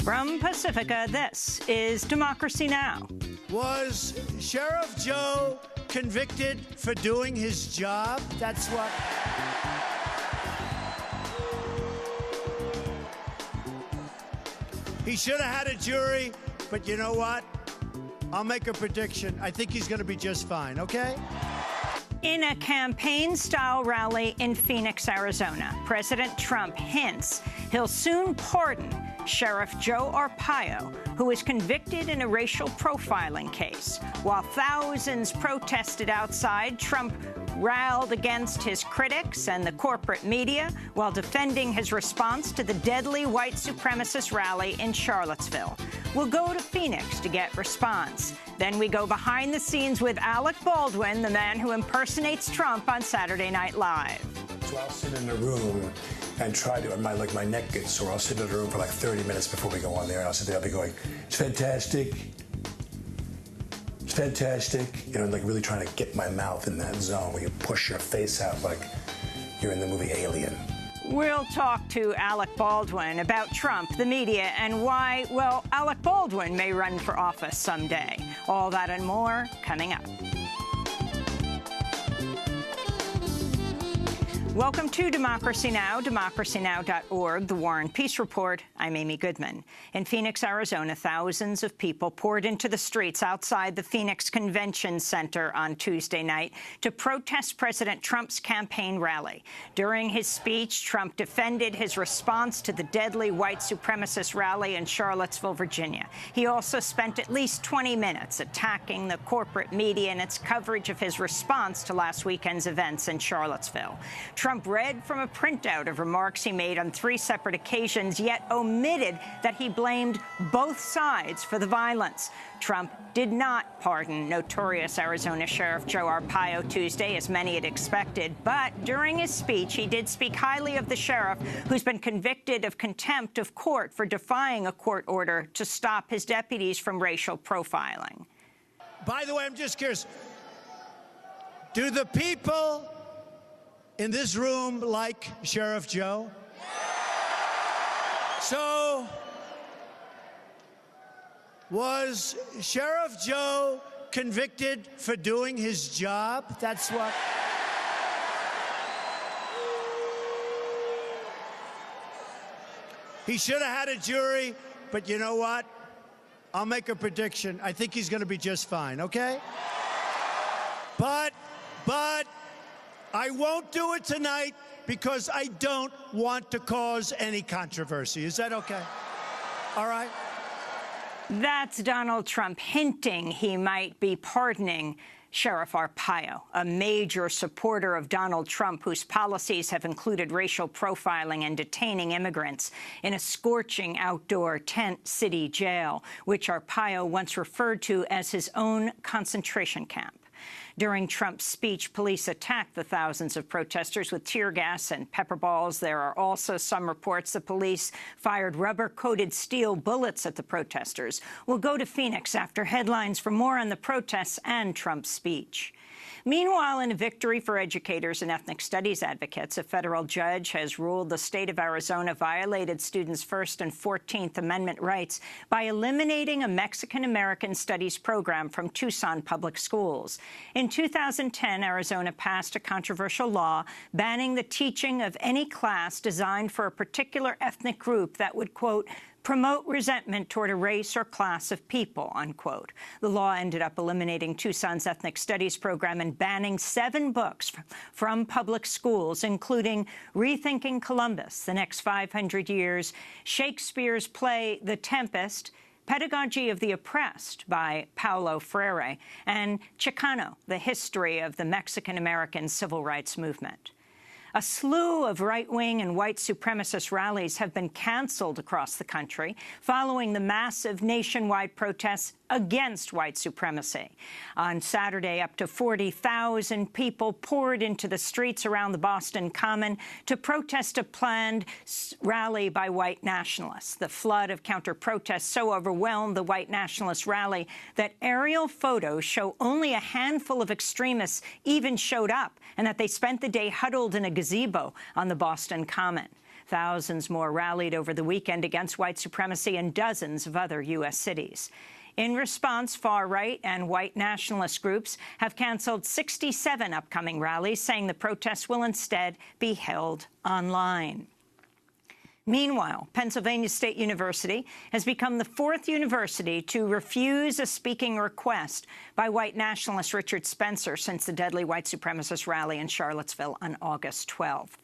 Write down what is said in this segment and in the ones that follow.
From Pacifica, this is Democracy Now! Was Sheriff Joe convicted for doing his job? That's what... He should have had a jury, but you know what? I'll make a prediction. I think he's going to be just fine, okay? In a campaign-style rally in Phoenix, Arizona, President Trump hints he'll soon pardon Sheriff Joe Arpaio, who was convicted in a racial profiling case. While thousands protested outside, Trump railed against his critics and the corporate media while defending his response to the deadly white supremacist rally in Charlottesville. We'll go to Phoenix to get response. Then we go behind the scenes with Alec Baldwin, the man who impersonates Trump on Saturday Night Live. So I'll sit in the room and try to, my neck gets sore. I'll sit in the room for like 30 minutes before we go on there, and I'll sit there, I'll be going, it's fantastic. It's fantastic. You know, like really trying to get my mouth in that zone where you push your face out like you're in the movie Alien. We'll talk to Alec Baldwin about Trump, the media, and why, well, Alec Baldwin may run for office someday. All that and more coming up. Welcome to Democracy Now!, democracynow.org, The War and Peace Report. I'm Amy Goodman. In Phoenix, Arizona, thousands of people poured into the streets outside the Phoenix Convention Center on Tuesday night to protest President Trump's campaign rally. During his speech, Trump defended his response to the deadly white supremacist rally in Charlottesville, Virginia. He also spent at least 20 minutes attacking the corporate media and its coverage of his response to last weekend's events in Charlottesville. Trump read from a printout of remarks he made on 3 separate occasions, yet omitted that he blamed both sides for the violence. Trump did not pardon notorious Arizona Sheriff Joe Arpaio Tuesday, as many had expected. But during his speech, he did speak highly of the sheriff, who's been convicted of contempt of court for defying a court order to stop his deputies from racial profiling. By the way, I'm just curious. Do the people in this room like Sheriff Joe? So, was Sheriff Joe convicted for doing his job? That's what... He should have had a jury, but you know what? I'll make a prediction. I think he's going to be just fine, okay? But I won't do it tonight because I don't want to cause any controversy. Is that okay? All right? That's Donald Trump hinting he might be pardoning Sheriff Arpaio, a major supporter of Donald Trump, whose policies have included racial profiling and detaining immigrants in a scorching outdoor tent city jail, which Arpaio once referred to as his own concentration camp. During Trump's speech, police attacked the thousands of protesters with tear gas and pepper balls. There are also some reports the police fired rubber-coated steel bullets at the protesters. We'll go to Phoenix after headlines for more on the protests and Trump's speech. Meanwhile, in a victory for educators and ethnic studies advocates, a federal judge has ruled the state of Arizona violated students' First and 14th Amendment rights by eliminating a Mexican-American studies program from Tucson public schools. In 2010, Arizona passed a controversial law banning the teaching of any class designed for a particular ethnic group that would, quote, promote resentment toward a race or class of people, unquote. The law ended up eliminating Tucson's ethnic studies program and banning 7 books from public schools, including Rethinking Columbus, The Next 500 Years, Shakespeare's play The Tempest, Pedagogy of the Oppressed by Paulo Freire, and Chicano, The History of the Mexican-American Civil Rights Movement. A slew of right-wing and white supremacist rallies have been canceled across the country following the massive nationwide protests against white supremacy. On Saturday, up to 40,000 people poured into the streets around the Boston Common to protest a planned rally by white nationalists. The flood of counter-protests so overwhelmed the white nationalist rally that aerial photos show only a handful of extremists even showed up, and that they spent the day huddled in a gazebo on the Boston Common. Thousands more rallied over the weekend against white supremacy in dozens of other U.S. cities. In response, far-right and white nationalist groups have canceled 67 upcoming rallies, saying the protests will instead be held online. Meanwhile, Pennsylvania State University has become the fourth university to refuse a speaking request by white nationalist Richard Spencer since the deadly white supremacist rally in Charlottesville on August 12th.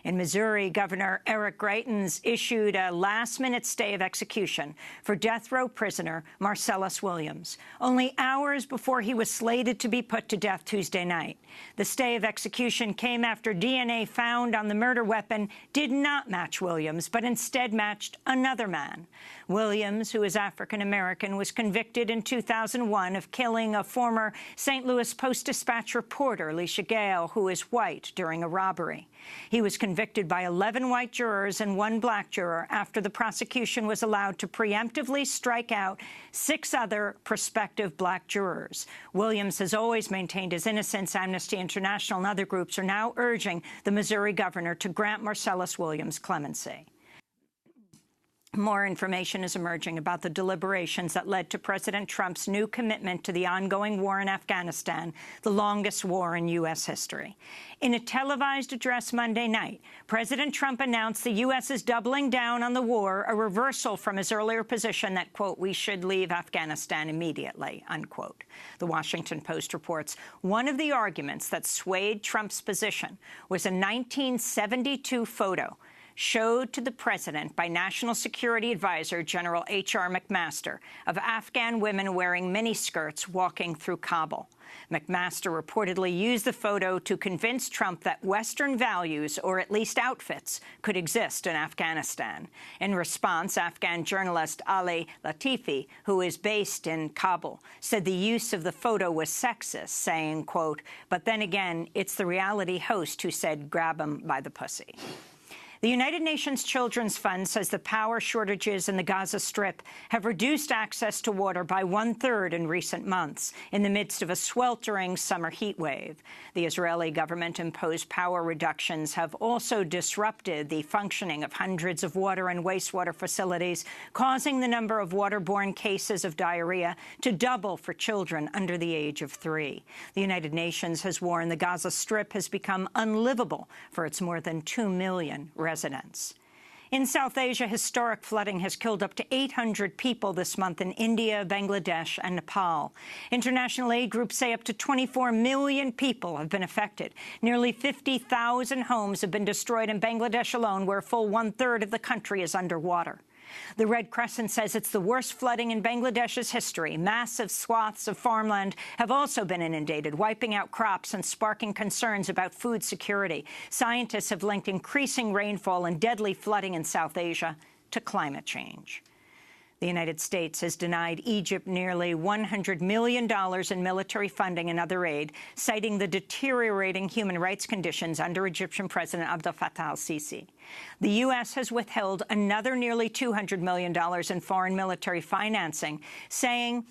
In Missouri, Governor Eric Greitens issued a last-minute stay of execution for death row prisoner Marcellus Williams, only hours before he was slated to be put to death Tuesday night. The stay of execution came after DNA found on the murder weapon did not match Williams, but instead matched another man. Williams, who is African-American, was convicted in 2001 of killing a former St. Louis Post-Dispatch reporter, Leisha Gale, who is white, during a robbery. He was convicted by 11 white jurors and 1 black juror after the prosecution was allowed to preemptively strike out 6 other prospective black jurors. Williams has always maintained his innocence. Amnesty International and other groups are now urging the Missouri governor to grant Marcellus Williams clemency. More information is emerging about the deliberations that led to President Trump's new commitment to the ongoing war in Afghanistan, the longest war in U.S. history. In a televised address Monday night, President Trump announced the U.S. is doubling down on the war, a reversal from his earlier position that, quote, we should leave Afghanistan immediately, unquote. The Washington Post reports one of the arguments that swayed Trump's position was a 1972 photo showed to the president by National Security Advisor General H.R. McMaster of Afghan women wearing miniskirts walking through Kabul. McMaster reportedly used the photo to convince Trump that Western values, or at least outfits, could exist in Afghanistan. In response, Afghan journalist Ali Latifi, who is based in Kabul, said the use of the photo was sexist, saying, quote, but then again, it's the reality host who said, grab him by the pussy. The United Nations Children's Fund says the power shortages in the Gaza Strip have reduced access to water by 1/3 in recent months, in the midst of a sweltering summer heat wave. The Israeli government-imposed power reductions have also disrupted the functioning of hundreds of water and wastewater facilities, causing the number of waterborne cases of diarrhea to double for children under the age of 3. The United Nations has warned the Gaza Strip has become unlivable for its more than 2 million residents. In South Asia, historic flooding has killed up to 800 people this month in India, Bangladesh and Nepal. International aid groups say up to 24 million people have been affected. Nearly 50,000 homes have been destroyed in Bangladesh alone, where a full 1/3 of the country is underwater. The Red Crescent says it's the worst flooding in Bangladesh's history. Massive swaths of farmland have also been inundated, wiping out crops and sparking concerns about food security. Scientists have linked increasing rainfall and deadly flooding in South Asia to climate change. The United States has denied Egypt nearly $100 million in military funding and other aid, citing the deteriorating human rights conditions under Egyptian President Abdel Fattah al-Sisi. The U.S. has withheld another nearly $200 million in foreign military financing, saying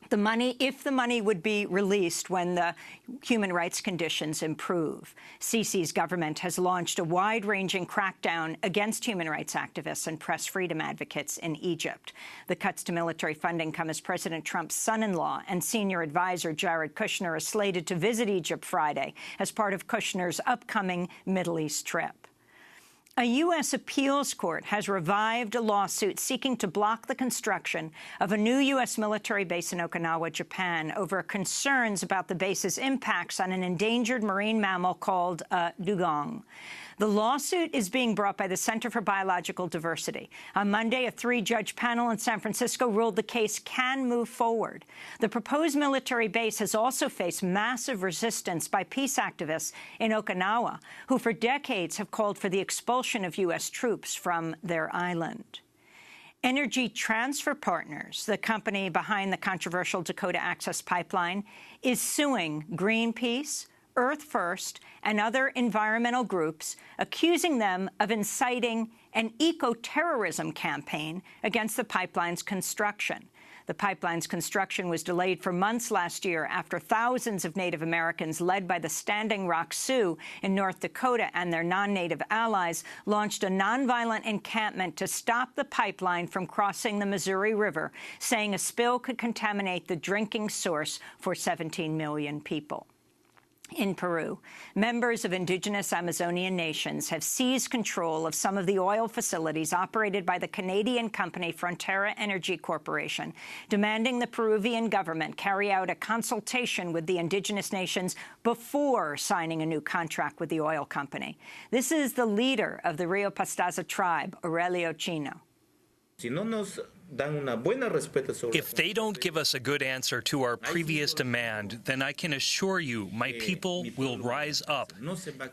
if the money would be released when the human rights conditions improve. Sisi's government has launched a wide-ranging crackdown against human rights activists and press freedom advocates in Egypt. The cuts to military funding come as President Trump's son-in-law and senior advisor Jared Kushner is slated to visit Egypt Friday as part of Kushner's upcoming Middle East trip. A U.S. appeals court has revived a lawsuit seeking to block the construction of a new U.S. military base in Okinawa, Japan, over concerns about the base's impacts on an endangered marine mammal called dugong. The lawsuit is being brought by the Center for Biological Diversity. On Monday, a 3-judge panel in San Francisco ruled the case can move forward. The proposed military base has also faced massive resistance by peace activists in Okinawa, who for decades have called for the expulsion of U.S. troops from their island. Energy Transfer Partners, the company behind the controversial Dakota Access Pipeline, is suing Greenpeace, Earth First and other environmental groups, accusing them of inciting an eco-terrorism campaign against the pipeline's construction. The pipeline's construction was delayed for months last year after thousands of Native Americans, led by the Standing Rock Sioux in North Dakota and their non-Native allies, launched a nonviolent encampment to stop the pipeline from crossing the Missouri River, saying a spill could contaminate the drinking source for 17 million people. In Peru, members of indigenous Amazonian nations have seized control of some of the oil facilities operated by the Canadian company Frontera Energy Corporation, demanding the Peruvian government carry out a consultation with the indigenous nations before signing a new contract with the oil company. This is the leader of the Rio Pastaza tribe, Aurelio Chino. If they don't give us a good answer to our previous demand, then I can assure you my people will rise up.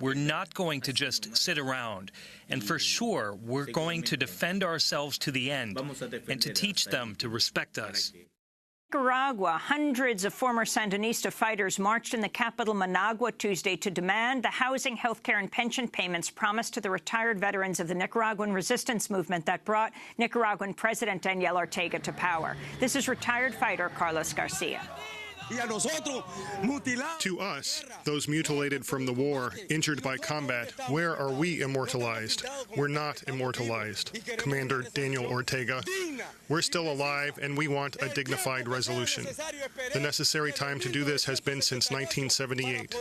We're not going to just sit around. And for sure, we're going to defend ourselves to the end and to teach them to respect us. Nicaragua, hundreds of former Sandinista fighters marched in the capital Managua Tuesday to demand the housing, health care and pension payments promised to the retired veterans of the Nicaraguan resistance movement that brought Nicaraguan President Daniel Ortega to power. This is retired fighter Carlos Garcia. To us, those mutilated from the war, injured by combat, where are we immortalized? We're not immortalized. Commander Daniel Ortega. We're still alive, and we want a dignified resolution. The necessary time to do this has been since 1978.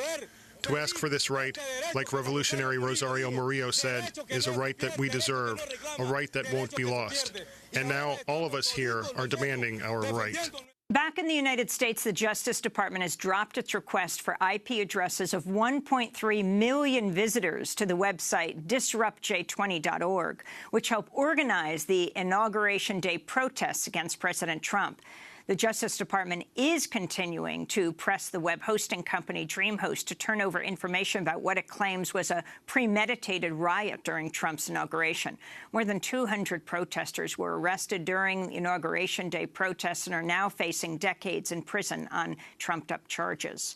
To ask for this right, like Revolutionary Rosario Murillo said, is a right that we deserve, a right that won't be lost. And now all of us here are demanding our right. Back in the United States, the Justice Department has dropped its request for IP addresses of 1.3 million visitors to the website disruptj20.org, which helped organize the Inauguration Day protests against President Trump. The Justice Department is continuing to press the web hosting company DreamHost to turn over information about what it claims was a premeditated riot during Trump's inauguration. More than 200 protesters were arrested during the Inauguration Day protests and are now facing decades in prison on trumped-up charges.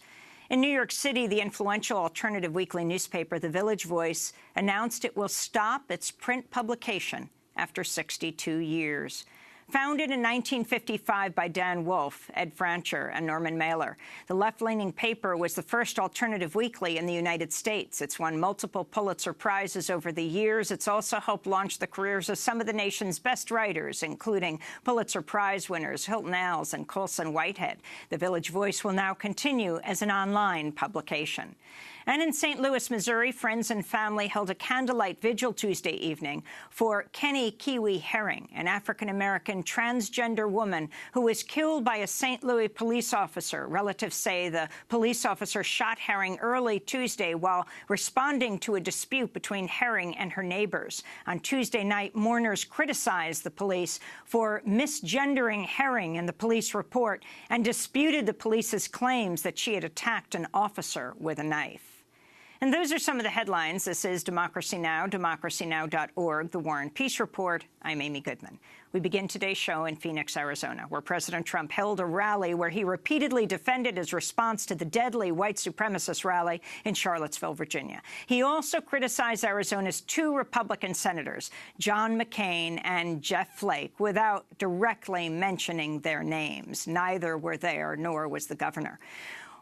In New York City, the influential alternative weekly newspaper, The Village Voice, announced it will stop its print publication after 62 years. Founded in 1955 by Dan Wolfe, Ed Francher, and Norman Mailer, the left-leaning paper was the first alternative weekly in the United States. It's won multiple Pulitzer Prizes over the years. It's also helped launch the careers of some of the nation's best writers, including Pulitzer Prize winners Hilton Als and Colson Whitehead. The Village Voice will now continue as an online publication. And in St. Louis, Missouri, friends and family held a candlelight vigil Tuesday evening for Kenny Kiwi Herring, an African-American transgender woman who was killed by a St. Louis police officer. Relatives say the police officer shot Herring early Tuesday while responding to a dispute between Herring and her neighbors. On Tuesday night, mourners criticized the police for misgendering Herring in the police report and disputed the police's claims that she had attacked an officer with a knife. And those are some of the headlines. This is Democracy Now!, democracynow.org, The War and Peace Report. I'm Amy Goodman. We begin today's show in Phoenix, Arizona, where President Trump held a rally where he repeatedly defended his response to the deadly white supremacist rally in Charlottesville, Virginia. He also criticized Arizona's two Republican senators, John McCain and Jeff Flake, without directly mentioning their names. Neither were there, nor was the governor.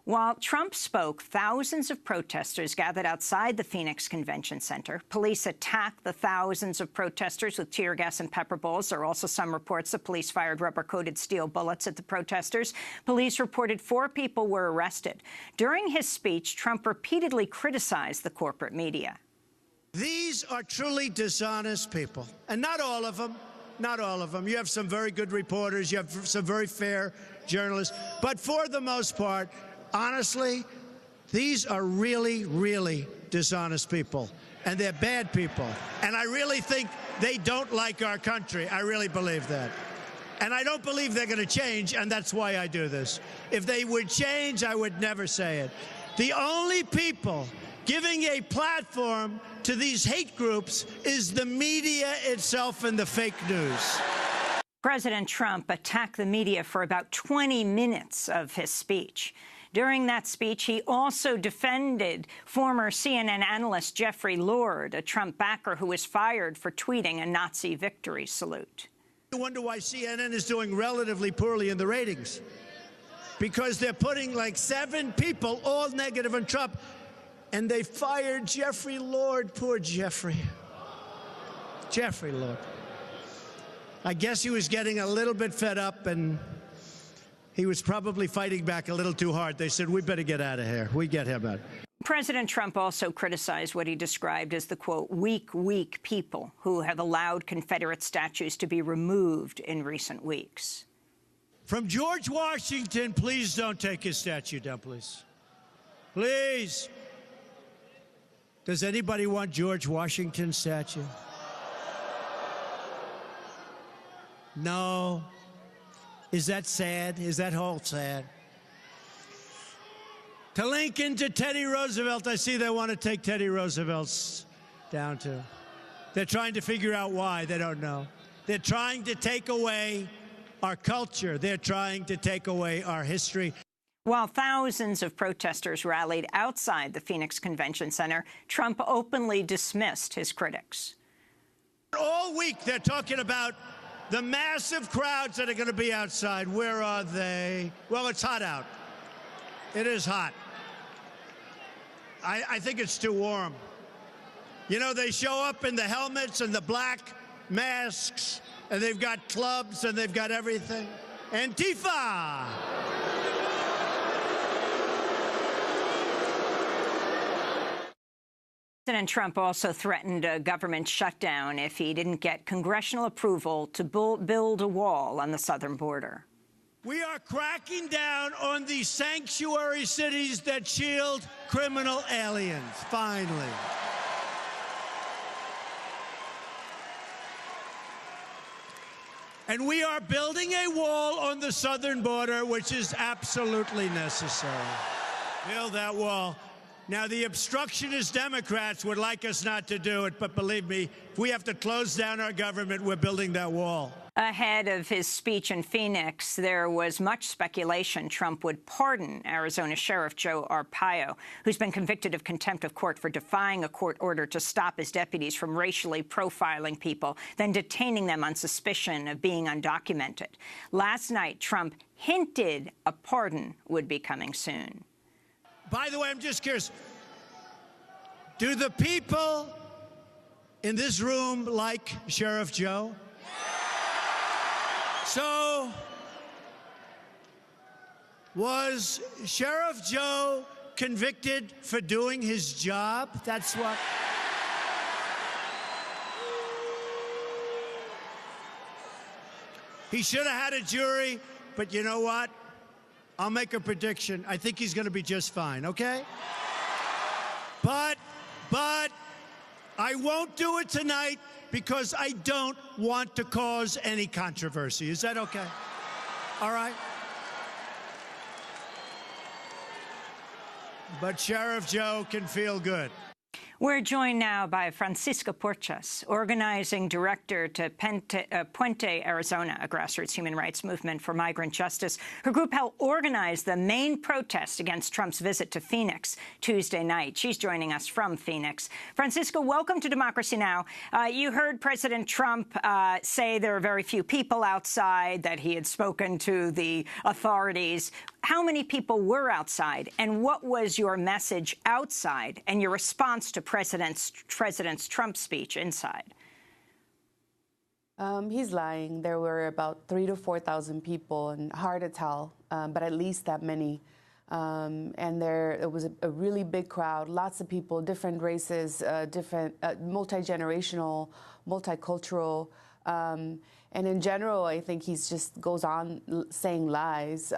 While Trump spoke, thousands of protesters gathered outside the Phoenix Convention Center. Police attacked the thousands of protesters with tear gas and pepper balls. There are also some reports that police fired rubber-coated steel bullets at the protesters. Police reported 4 people were arrested. During his speech, Trump repeatedly criticized the corporate media. These are truly dishonest people, and not all of them. Not all of them. You have some very good reporters. You have some very fair journalists. But for the most part, honestly, these are really, really dishonest people, and they're bad people. And I really think they don't like our country. I really believe that. And I don't believe they're going to change, and that's why I do this. If they would change, I would never say it. The only people giving a platform to these hate groups is the media itself and the fake news. President Trump attacked the media for about 20 minutes of his speech. During that speech, he also defended former CNN analyst Jeffrey Lord, a Trump backer who was fired for tweeting a Nazi victory salute. I wonder why CNN is doing relatively poorly in the ratings. Because they're putting like 7 people, all negative on Trump, and they fired Jeffrey Lord. Poor Jeffrey. Jeffrey Lord. I guess he was getting a little bit fed up, and he was probably fighting back a little too hard. They said, we better get out of here. We get him out. President Trump also criticized what he described as the, quote, weak people who have allowed Confederate statues to be removed in recent weeks. From George Washington, please don't take his statue down, please. Please. Does anybody want George Washington's statue? No. Is that sad? Is that whole sad? To Lincoln, to Teddy Roosevelt, I see they want to take Teddy Roosevelt's down too. They're trying to figure out why. They don't know. They're trying to take away our culture. They're trying to take away our history. While thousands of protesters rallied outside the Phoenix Convention Center, Trump openly dismissed his critics. All week they're talking about the massive crowds that are going to be outside. Where are they? Well, it's hot out. It is hot. I think it's too warm. You know, they show up in the helmets and the black masks, and they've got clubs and they've got everything. Antifa! President Trump also threatened a government shutdown if he didn't get congressional approval to build a wall on the southern border. We are cracking down on the sanctuary cities that shield criminal aliens, finally. And we are building a wall on the southern border, which is absolutely necessary. Build that wall. Now, the obstructionist Democrats would like us not to do it, but believe me, if we have to close down our government, we're building that wall. Ahead of his speech in Phoenix, there was much speculation Trump would pardon Arizona Sheriff Joe Arpaio, who's been convicted of contempt of court for defying a court order to stop his deputies from racially profiling people, then detaining them on suspicion of being undocumented. Last night, Trump hinted a pardon would be coming soon. By the way, I'm just curious, do the people in this room like Sheriff Joe? So, was Sheriff Joe convicted for doing his job? That's what... He should have had a jury, but you know what? I'll make a prediction. I think he's going to be just fine, okay? But I won't do it tonight because I don't want to cause any controversy. Is that okay? All right? But Sheriff Joe can feel good. We're joined now by Francisca Porchas, organizing director to Puente, Arizona, a grassroots human rights movement for migrant justice. Her group helped organize the main protest against Trump's visit to Phoenix Tuesday night. She's joining us from Phoenix. Francisca, welcome to Democracy Now! You heard President Trump say there are very few people outside, that he had spoken to the authorities. How many people were outside, and what was your message outside and your response to President Trump's speech inside? He's lying. There were about 3,000 to 4,000 people, and hard to tell, but at least that many. And it was a really big crowd, lots of people, different races, different multi-generational, multicultural. And in general, I think he's just goes on saying lies.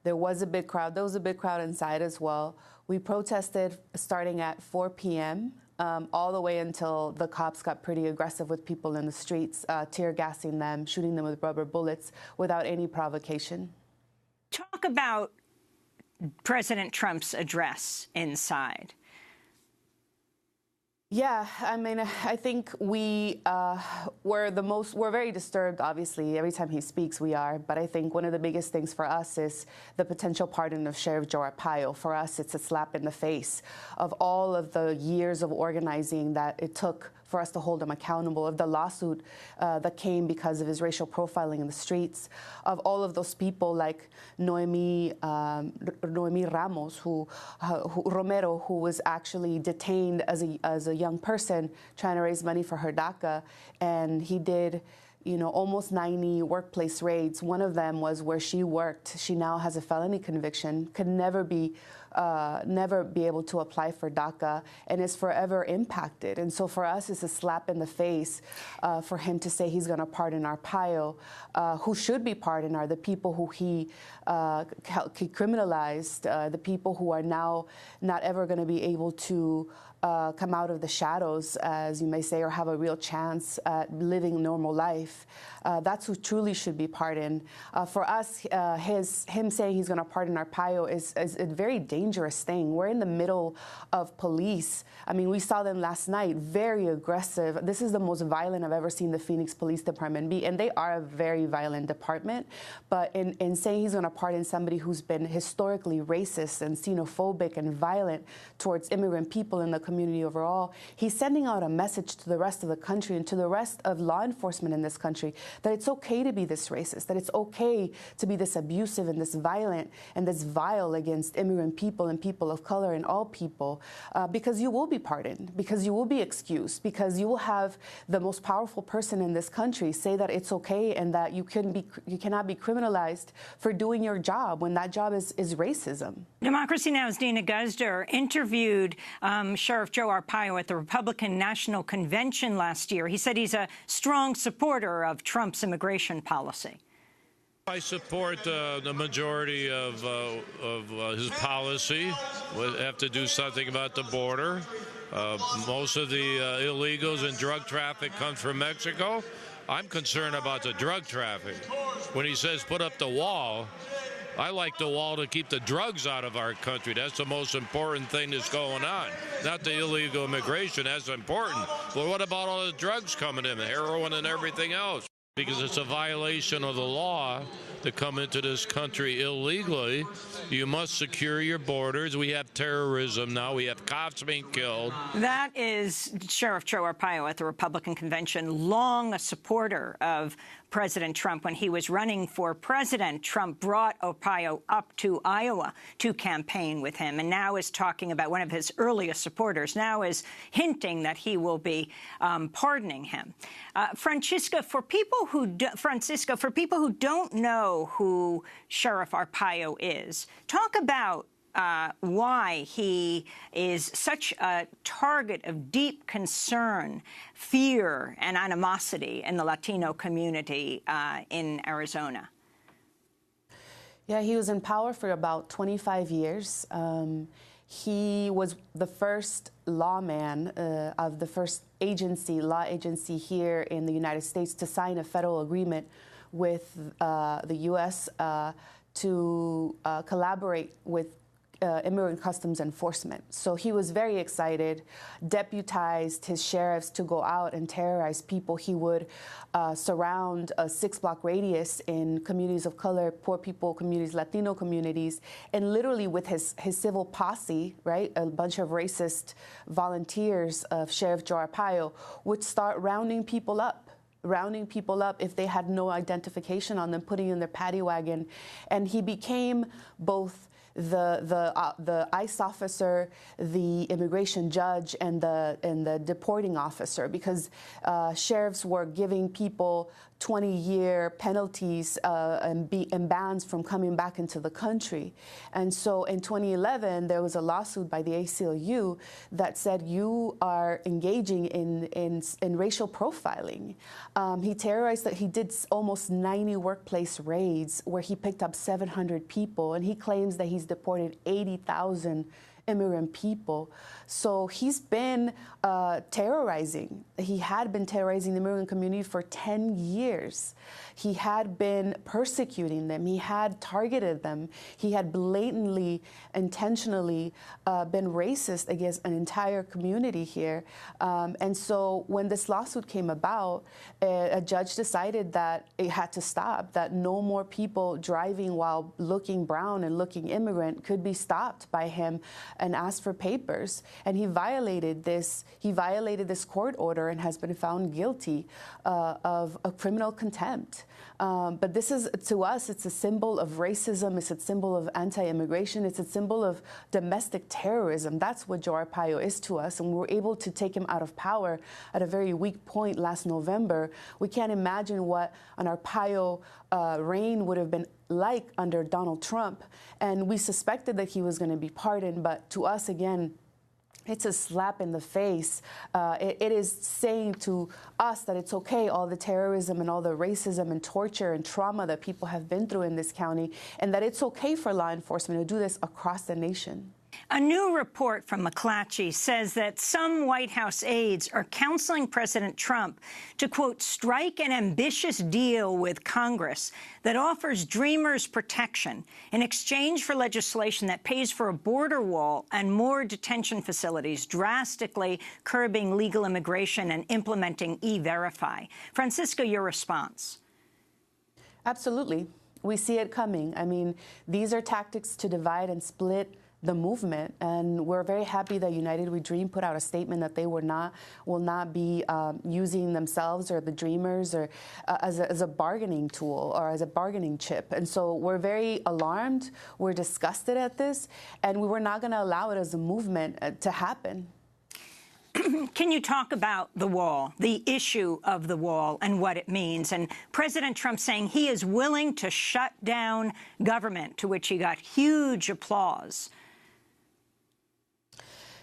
There was a big crowd. There was a big crowd inside as well. We protested starting at 4 p.m. All the way until the cops got pretty aggressive with people in the streets, tear gassing them, shooting them with rubber bullets without any provocation. Talk about President Trump's address inside. Yeah, I mean, I think we're very disturbed, obviously. Every time he speaks, we are. But I think one of the biggest things for us is the potential pardon of Sheriff Joe Arpaio. For us, it's a slap in the face of all of the years of organizing that it took for us to hold him accountable, of the lawsuit that came because of his racial profiling in the streets, of all of those people like Noemi Ramos, Romero, who was actually detained as a young person trying to raise money for her DACA, and he did almost 90 workplace raids. One of them was where she worked. She now has a felony conviction, could never be able to apply for DACA, and is forever impacted. And so for us, it's a slap in the face for him to say he's going to pardon Arpaio. Who should be pardoned are the people who he criminalized, the people who are now not ever going to be able to come out of the shadows, as you may say, or have a real chance at living a normal life. That's who truly should be pardoned. For us, him saying he's going to pardon Arpaio is a very dangerous thing. We're in the middle of police. I mean, we saw them last night, very aggressive. This is the most violent I've ever seen the Phoenix Police Department be, and they are a very violent department. But in saying he's going to pardon somebody who's been historically racist and xenophobic and violent towards immigrant people in the community overall, he's sending out a message to the rest of the country and to the rest of law enforcement in this country that it's okay to be this racist, that it's okay to be this abusive and this violent and this vile against immigrant people and people of color and all people, because you will be pardoned, because you will be excused, because you will have the most powerful person in this country say that it's okay and that you cannot be criminalized for doing your job when that job is racism. Democracy Now's Dina Guzder interviewed Sheriff Joe Arpaio at the Republican National Convention last year. He said he's a strong supporter of Trump's immigration policy. I support the majority of his policy. We'll have to do something about the border. Most of the illegals and drug traffic comes from Mexico. I'm concerned about the drug traffic. When he says put up the wall, I like the wall to keep the drugs out of our country. That's the most important thing that's going on. Not the illegal immigration, that's important. But what about all the drugs coming in, the heroin and everything else? Because it's a violation of the law to come into this country illegally. You must secure your borders. We have terrorism now. We have cops being killed. That is Sheriff Joe Arpaio at the Republican convention, long a supporter of President Trump. When he was running for president, Trump brought Arpaio up to Iowa to campaign with him, and now is talking about one of his earliest supporters, now is hinting that he will be pardoning him. Francisca, for people who don't know who Sheriff Arpaio is, talk about why he is such a target of deep concern, fear, and animosity in the Latino community in Arizona. Yeah, he was in power for about 25 years. He was the first lawman of the first law agency here in the United States to sign a federal agreement with the U.S. To collaborate with immigrant customs enforcement. So he was very excited, deputized his sheriffs to go out and terrorize people. He would surround a 6-block radius in communities of color, poor people communities, Latino communities, and literally with his civil posse, right, a bunch of racist volunteers of Sheriff Joe Arpaio would start rounding people up if they had no identification on them, putting in their paddy wagon. And he became both the ICE officer, the immigration judge, and the deporting officer, because sheriffs were giving people 20-year penalties and bans from coming back into the country. And so in 2011, there was a lawsuit by the ACLU that said you are engaging in racial profiling. He terrorized, he did almost 90 workplace raids where he picked up 700 people, and he claims that he's deported 80,000 immigrant people. So he's been terrorizing. He had been terrorizing the immigrant community for 10 years. He had been persecuting them. He had targeted them. He had blatantly, intentionally been racist against an entire community here. And so when this lawsuit came about, a judge decided that it had to stop, that no more people driving while looking brown and looking immigrant could be stopped by him and asked for papers. And he violated this court order and has been found guilty of a criminal contempt. But this is, to us, it's a symbol of racism. It's a symbol of anti-immigration. It's a symbol of domestic terrorism. That's what Joe Arpaio is to us. And we were able to take him out of power at a very weak point last November. We can't imagine what an Arpaio reign would have been like under Donald Trump. And we suspected that he was going to be pardoned. But to us, again, it's a slap in the face. It is saying to us that it's okay, all the terrorism and all the racism and torture and trauma that people have been through in this county, and that it's okay for law enforcement to do this across the nation. A new report from McClatchy says that some White House aides are counseling President Trump to, quote, strike an ambitious deal with Congress that offers Dreamers protection in exchange for legislation that pays for a border wall and more detention facilities, drastically curbing legal immigration and implementing E-Verify. Francisco, your response? Absolutely. We see it coming. I mean, these are tactics to divide and split the movement, and we're very happy that United We Dream put out a statement that they will not be using themselves or the Dreamers or as a bargaining tool or as a bargaining chip. And so we're very alarmed, we're disgusted at this, and we were not going to allow it as a movement to happen. Can you talk about the wall, the issue of the wall and what it means? And President Trump saying he is willing to shut down government, to which he got huge applause.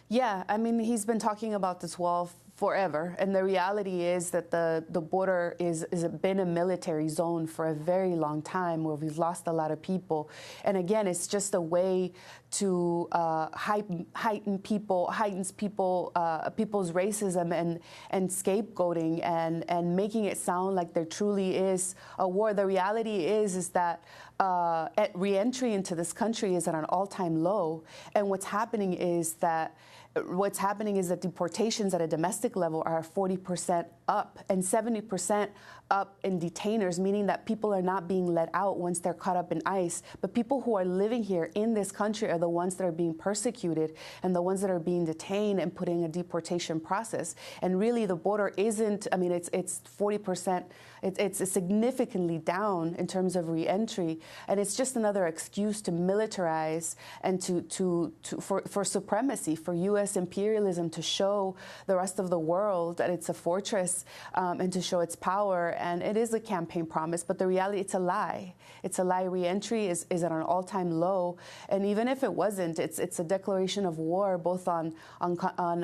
Yeah, I mean, he's been talking about this wall forever, and the reality is that the border is been a military zone for a very long time, where we've lost a lot of people. And again, it's just a way to heightens people's racism and scapegoating and making it sound like there truly is a war. The reality is that re-entry into this country is at an all-time low, and what's happening is that deportations at a domestic level are 40% up and 70% up in detainers, meaning that people are not being let out once they're caught up in ICE. But people who are living here in this country are the ones that are being persecuted and the ones that are being detained and put in a deportation process. And really, the border isn't, I mean, it's 40%. It's significantly down in terms of reentry, and it's just another excuse to militarize and for supremacy, for U.S. imperialism, to show the rest of the world that it's a fortress and to show its power. And it is a campaign promise, but the reality, it's a lie. It's a lie. Reentry is at an all-time low, and even if it wasn't, it's a declaration of war both on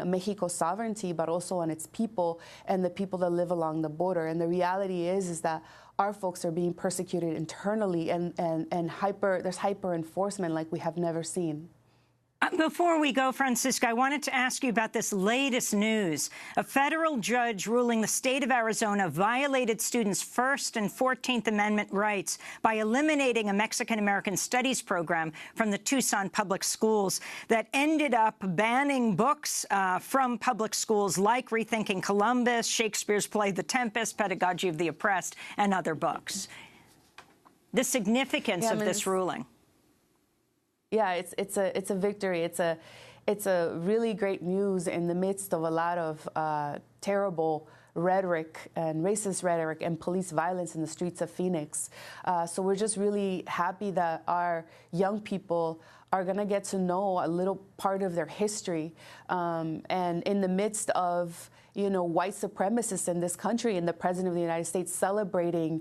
Mexico's sovereignty, but also on its people and the people that live along the border. And the reality is that our folks are being persecuted internally, and there's hyper enforcement like we have never seen. Before we go, Francisco, I wanted to ask you about this latest news. A federal judge ruling the state of Arizona violated students' First and 14th Amendment rights by eliminating a Mexican-American studies program from the Tucson public schools that ended up banning books from public schools like Rethinking Columbus, Shakespeare's play The Tempest, Pedagogy of the Oppressed, and other books. The significance of this ruling. Yeah, it's a victory. It's a really great news in the midst of a lot of terrible rhetoric and racist rhetoric and police violence in the streets of Phoenix. So we're just really happy that our young people are going to get to know a little part of their history, and in the midst of white supremacists in this country and the President of the United States celebrating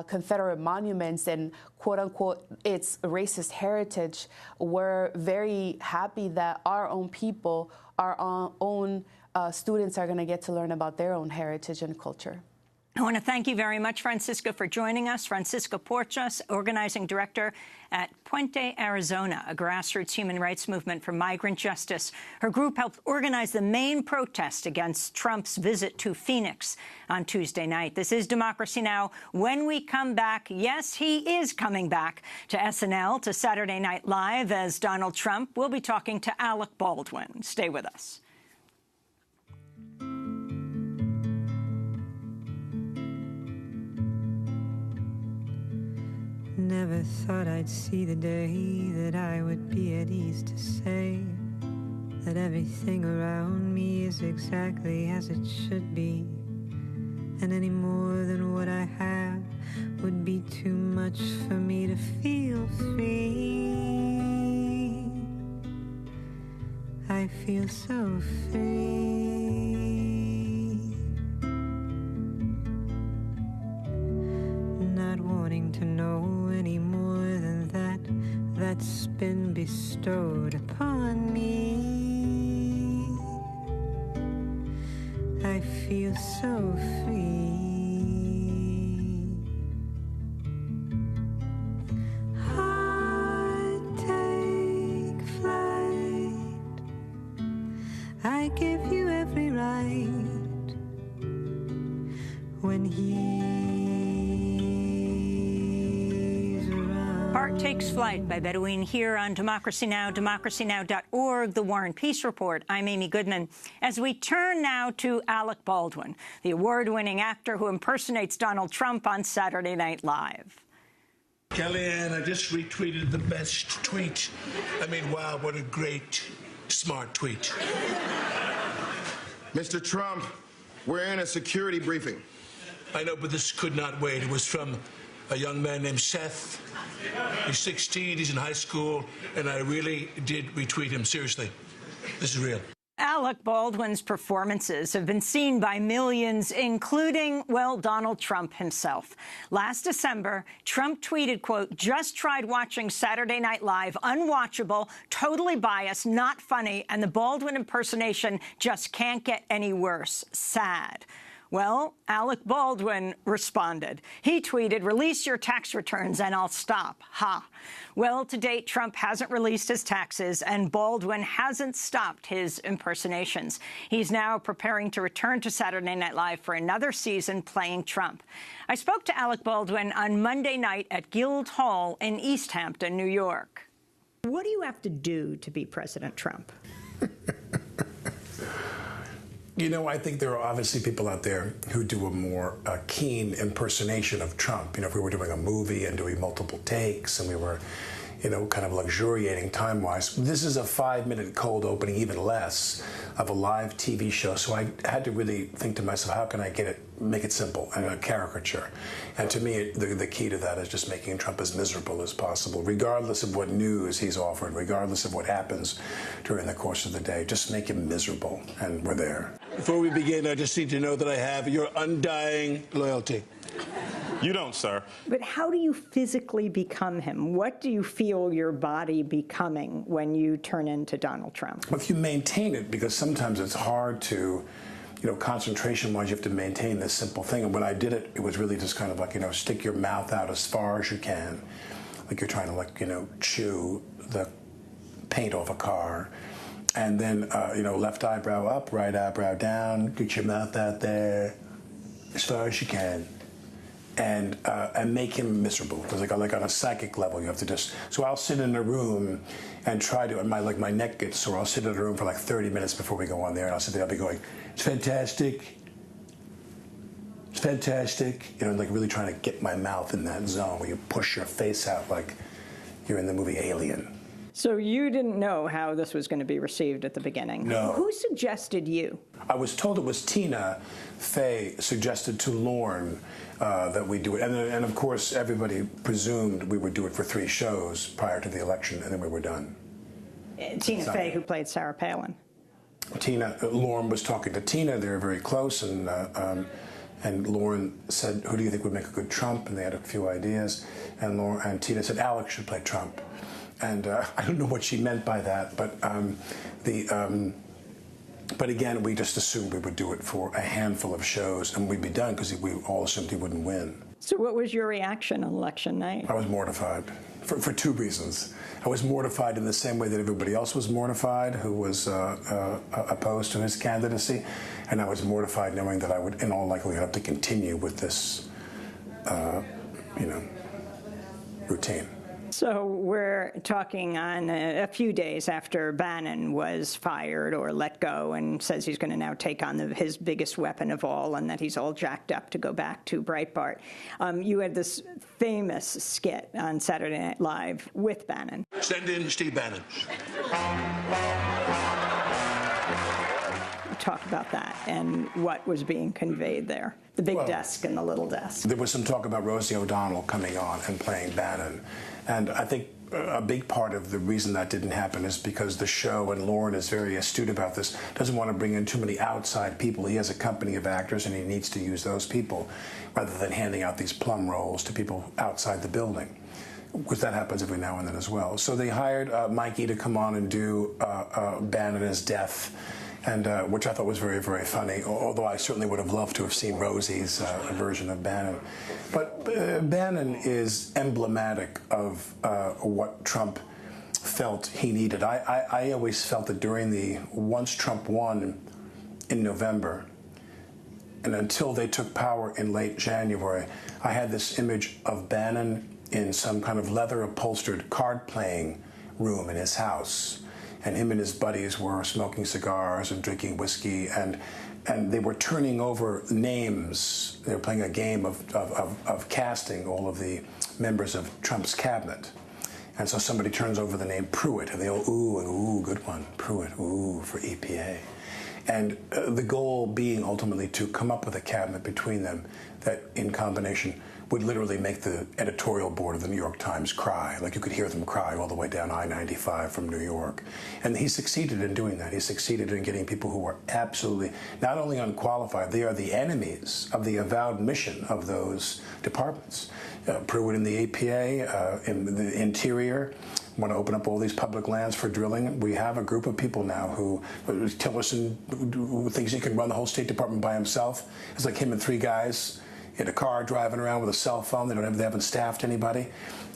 Confederate monuments and, quote unquote, its racist heritage, we're very happy that our own people, our own students are going to get to learn about their own heritage and culture. I want to thank you very much, Francisco, for joining us. Francisco Porchas, organizing director at Puente, Arizona, a grassroots human rights movement for migrant justice. Her group helped organize the main protest against Trump's visit to Phoenix on Tuesday night. This is Democracy Now! When we come back, yes, he is coming back to SNL, to Saturday Night Live as Donald Trump. We'll be talking to Alec Baldwin. Stay with us. Never thought I'd see the day that I would be at ease to say that everything around me is exactly as it should be, and any more than what I have would be too much for me to feel free. I feel so free, not wanting to know any more than that's been bestowed upon me. I feel so free. Heart take flight, I give you every right when Heart Takes Flight by Bedouin here on Democracy Now!, democracynow.org, The War and Peace Report. I'm Amy Goodman. As we turn now to Alec Baldwin, the award-winning actor who impersonates Donald Trump on Saturday Night Live. Kellyanne, I just retweeted the best tweet. I mean, wow, what a great, smart tweet. Mr. Trump, we're in a security briefing. I know, but this could not wait. It was from a young man named Seth. He's 16, he's in high school, and I really did retweet him. Seriously, this is real. Alec Baldwin's performances have been seen by millions, including, well, Donald Trump himself. Last December, Trump tweeted, quote, "Just tried watching Saturday Night Live, unwatchable, totally biased, not funny, and the Baldwin impersonation just can't get any worse. Sad." Well, Alec Baldwin responded. He tweeted, "Release your tax returns and I'll stop. Ha." Well, to date, Trump hasn't released his taxes, and Baldwin hasn't stopped his impersonations. He's now preparing to return to Saturday Night Live for another season playing Trump. I spoke to Alec Baldwin on Monday night at Guildhall in East Hampton, New York. What do you have to do to be President Trump? You know, I think there are obviously people out there who do a more keen impersonation of Trump. You know, if we were doing a movie and doing multiple takes and we were, you know, kind of luxuriating time-wise. This is a 5-minute cold opening, even less, of a live TV show. So I had to really think to myself, how can I make it simple and a caricature? And to me, the key to that is just making Trump as miserable as possible, regardless of what news he's offered, regardless of what happens during the course of the day. Just make him miserable, and we're there. Before we begin, I just need to know that I have your undying loyalty. You don't, sir. But how do you physically become him? What do you feel your body becoming when you turn into Donald Trump? Well, if you maintain it, because sometimes it's hard to, you know, concentration-wise, you have to maintain this simple thing. And when I did it, it was really just kind of like, you know, stick your mouth out as far as you can, like you're trying to, like, you know, chew the paint off a car. And then, you know, left eyebrow up, right eyebrow down, get your mouth out there as far as you can. And make him miserable. Because like on a psychic level, you have to just. So I'll sit in a room and try to. And my neck gets sore. I'll sit in a room for like 30 minutes before we go on there, and I'll sit there. I'll be going, "It's fantastic. It's fantastic." You know, like really trying to get my mouth in that zone where you push your face out like you're in the movie Alien. So you didn't know how this was going to be received at the beginning? No. Who suggested you? I was told it was Tina Fey suggested to Lorne that we do it. And of course, everybody presumed we would do it for 3 shows prior to the election, and then we were done. Tina Fey, who played Sarah Palin. Lorne was talking to Tina. They were very close, and Lorne said, "Who do you think would make a good Trump?" And they had a few ideas. And Tina said, "Alex should play Trump." And I don't know what she meant by that, but But again, we just assumed we would do it for a handful of shows and we'd be done because we all assumed he wouldn't win. So what was your reaction on election night? I was mortified for two reasons. I was mortified in the same way that everybody else was mortified who was opposed to his candidacy. And I was mortified knowing that I would, in all likelihood, have to continue with this, routine. So we're talking on a few days after Bannon was fired or let go and says he's going to now take on his biggest weapon of all and that he's all jacked up to go back to Breitbart. You had this famous skit on Saturday Night Live with Bannon. Send in Steve Bannon. Talk about that and what was being conveyed there, the big desk and the little desk. There was some talk about Rosie O'Donnell coming on and playing Bannon. And I think a big part of the reason that didn't happen is because the show, and Lauren is very astute about this, doesn't want to bring in too many outside people. He has a company of actors and he needs to use those people rather than handing out these plum roles to people outside the building, because that happens every now and then as well. So they hired Mikey to come on and do Bannon as Death, and which I thought was very, very funny, although I certainly would have loved to have seen Rosie's version of Bannon. But Bannon is emblematic of what Trump felt he needed. I always felt that once Trump won in November, and until they took power in late January, I had this image of Bannon in some kind of leather-upholstered card-playing room in his house. And him and his buddies were smoking cigars and drinking whiskey, and they were turning over names. They were playing a game of casting all of the members of Trump's cabinet. And so somebody turns over the name Pruitt, and they all, ooh, and ooh, good one, Pruitt, ooh, for EPA. And the goal being ultimately to come up with a cabinet between them that, in combination, would literally make the editorial board of the New York Times cry. Like you could hear them cry all the way down I-95 from New York. And he succeeded in doing that. He succeeded in getting people who were absolutely not only unqualified, they are the enemies of the avowed mission of those departments. Pruitt in the APA, in the Interior, want to open up all these public lands for drilling. We have a group of people now who, Tillerson, who thinks he can run the whole State Department by himself. It's like him and three guys in a car driving around with a cell phone. They haven't staffed anybody.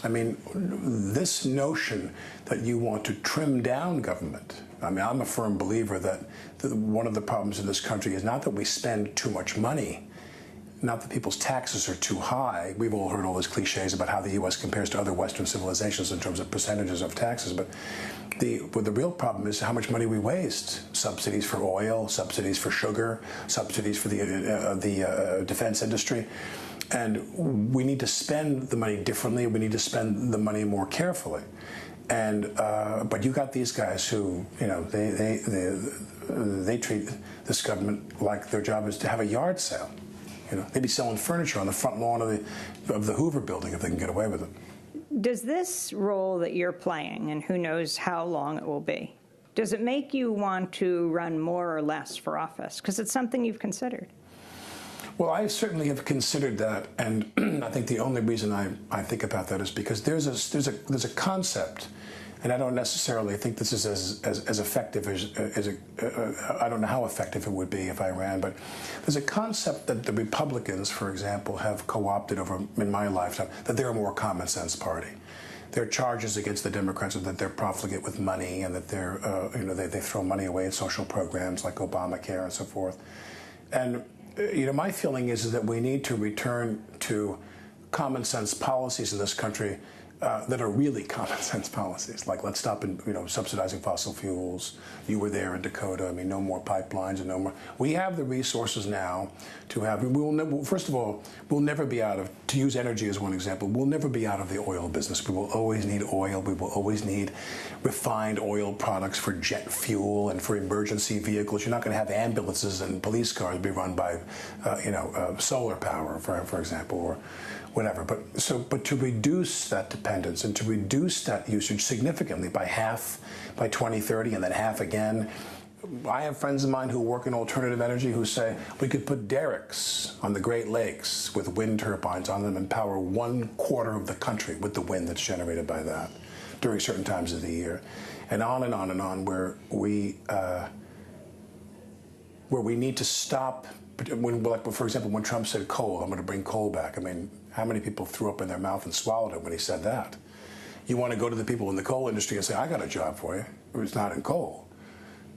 I mean, this notion that you want to trim down government. I mean, I'm a firm believer that one of the problems in this country is not that we spend too much money, not that people's taxes are too high. We've all heard all those cliches about how the U.S. compares to other Western civilizations in terms of percentages of taxes, but the real problem is how much money we waste. Subsidies for oil, subsidies for sugar, subsidies for the defense industry. And we need to spend the money differently. We need to spend the money more carefully. And but you got these guys who, they treat this government like their job is to have a yard sale. They'd be selling furniture on the front lawn of the Hoover building if they can get away with it. Does this role that you're playing, and who knows how long it will be, does it make you want to run more or less for office? Because it's something you've considered. Well, I certainly have considered that, and I think the only reason I think about that is because there's a concept, and I don't necessarily think this is as effective as I don't know how effective it would be if I ran, but there's a concept that the Republicans, for example, have co-opted in my lifetime, that they're a more common sense party. Their charges against the Democrats are that they're profligate with money and that they're, they throw money away at social programs like Obamacare and so forth. And my feeling is that we need to return to common sense policies in this country that are really common sense policies, like let's stop subsidizing fossil fuels. You were there in Dakota. I mean, no more pipelines and no more. We have the resources now to have. First of all, we'll never be out of. To use energy as one example, we'll never be out of the oil business. We will always need oil. We will always need refined oil products for jet fuel and for emergency vehicles. You're not going to have ambulances and police cars be run by, solar power, for example, or whatever. But to reduce that dependence and to reduce that usage significantly by half by 2030 and then half again. I have friends of mine who work in alternative energy who say we could put derricks on the Great Lakes with wind turbines on them and power 1/4 of the country with the wind that's generated by that during certain times of the year. And on and on and on, where we where we need to stop. When, like, for example, when Trump said coal, I'm going to bring coal back. I mean, how many people threw up in their mouth and swallowed it when he said that? You want to go to the people in the coal industry and say, I got a job for you. It's not in coal.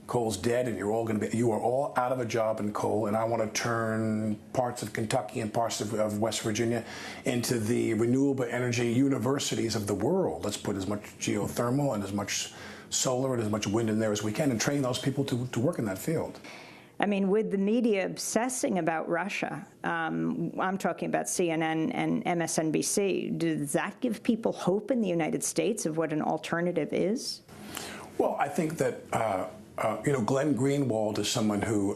Coal's dead, and you are all out of a job in coal, and I want to turn parts of Kentucky and parts of West Virginia into the renewable energy universities of the world. Let's put as much geothermal and as much solar and as much wind in there as we can and train those people to work in that field. I mean, with the media obsessing about Russia, I'm talking about CNN and MSNBC, does that give people hope in the United States of what an alternative is? Well, I think that, Glenn Greenwald is someone who,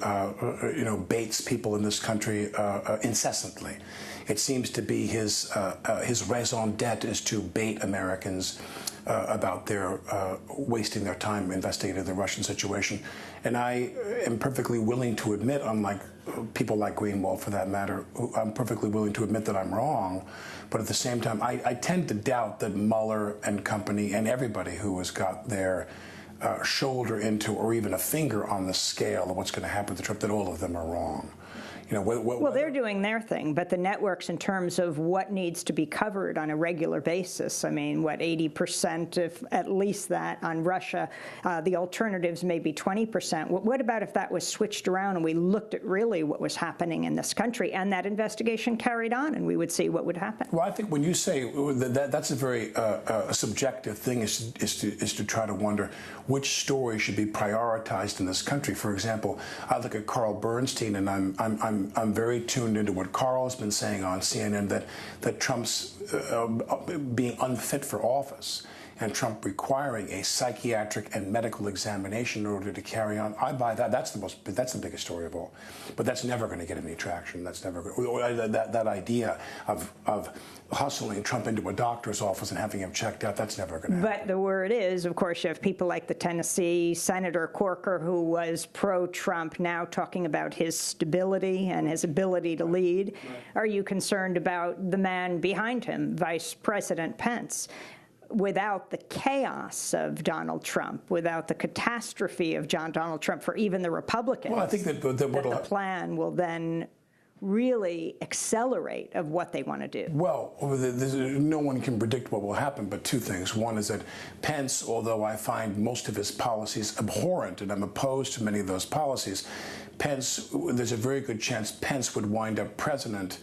baits people in this country incessantly. It seems to be his raison d'etre is to bait Americans about their wasting their time investigating the Russian situation. And I am perfectly willing to admit, unlike people like Greenwald for that matter, I'm perfectly willing to admit that I'm wrong. But at the same time, I tend to doubt that Mueller and company and everybody who has got their shoulder into or even a finger on the scale of what's going to happen to Trump, that all of them are wrong. Well, they're doing their thing, but the networks, in terms of what needs to be covered on a regular basis, I mean, what, 80%, if at least that, on Russia, the alternatives may be 20%. What about if that was switched around and we looked at really what was happening in this country and that investigation carried on, and we would see what would happen? Well, I think when you say that's a very subjective thing, is to try to wonder which story should be prioritized in this country. For example, I look at Carl Bernstein, and I'm very tuned into what Carl has been saying on CNN, that Trump's being unfit for office and Trump requiring a psychiatric and medical examination in order to carry on. I buy that. That's the biggest story of all. But that's never going to get any traction. That's never that idea of hustling Trump into a doctor's office and having him checked out, that's never going to happen. But the word is, of course, you have people like the Tennessee Senator Corker, who was pro-Trump, now talking about his stability and his ability to lead. Right. Are you concerned about the man behind him, Vice President Pence? Without the chaos of Donald Trump, without the catastrophe of Donald Trump for even the Republicans, well, I think that the plan will then really accelerate of what they want to do. Well, no one can predict what will happen, but two things. One is that Pence, although I find most of his policies abhorrent and I'm opposed to many of those policies, there's a very good chance Pence would wind up president.